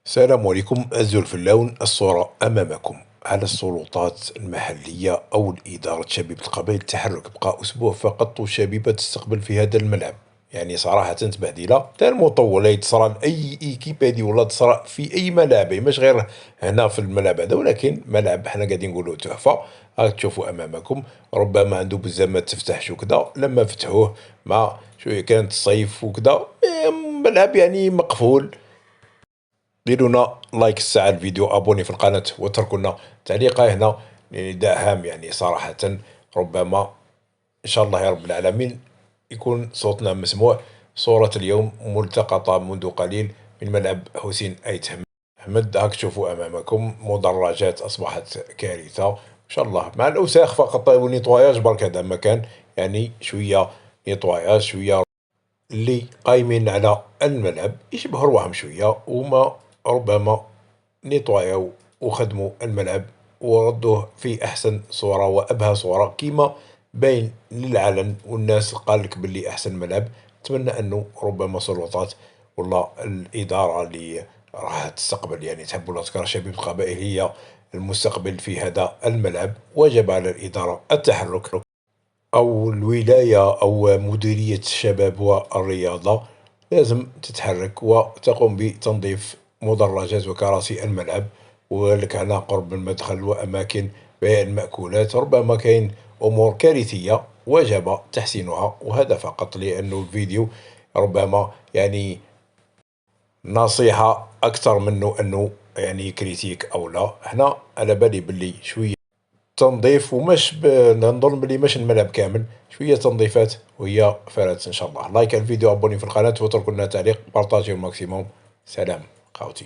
السلام عليكم. أزول في اللون. الصورة أمامكم. على السلطات المحلية أو الإدارة شبيبة القبائل التحرك. بقى أسبوع فقط والشبيبة تستقبل في هذا الملعب. يعني صراحة تبهديلة تا المطولة تصرى لأي إيكيب هادي ولا تصرى في أي ملاعب، مش غير هنا في الملعب هذا، ولكن ملعب حنا قاعدين نقولوا تحفة. راك تشوفوا أمامكم. ربما عنده بزاف ما تفتحش وكذا، لما فتحوه مع شوية كانت الصيف وكذا، ملعب يعني مقفول. ديروا لنا لايك الساعة الفيديو، ابوني في القناة واتركوا لنا تعليقة هنا، يعني دعم يعني صراحة. ربما ان شاء الله يا رب العالمين يكون صوتنا مسموع. صورة اليوم ملتقطة منذ قليل من ملعب حسين أيت أحمد. هاك تشوفوا أمامكم مدرجات أصبحت كارثة إن شاء الله، مع الأوساخ فقط ونيطواياج برك هذا مكان، يعني شوية نيطواياج شوية. اللي قايمين على الملعب يشبهوا رواحهم شوية، وما ربما نيطوايو وخدموا الملعب وردوه في أحسن صورة وأبهى صورة كيما باين للعلن، والناس قالك باللي أحسن ملعب. نتمنى أنه ربما السلطات ولا الإدارة اللي راح تستقبل، يعني تحب ولا تكره شبيب القبائل هي المستقبل في هذا الملعب، وجب على الإدارة التحرك، أو الولاية أو مديرية الشباب والرياضة لازم تتحرك وتقوم بتنظيف مدرجات وكراسي الملعب، ولك هنا قرب المدخل وأماكن بيع المأكولات. ربما كاين أمور كارثية وجب تحسينها، وهذا فقط لأنه الفيديو ربما يعني نصيحة أكثر منه أنه يعني كريتيك أو لا. هنا على بالي باللي شوية تنظيف، ومش نظن بلي مش الملعب كامل، شوية تنظيفات وهي فرات إن شاء الله. لايك الفيديو، أبوني في القناة واتركوا لنا تعليق، بارطاجيو الماكسيموم. سلام خاوتي.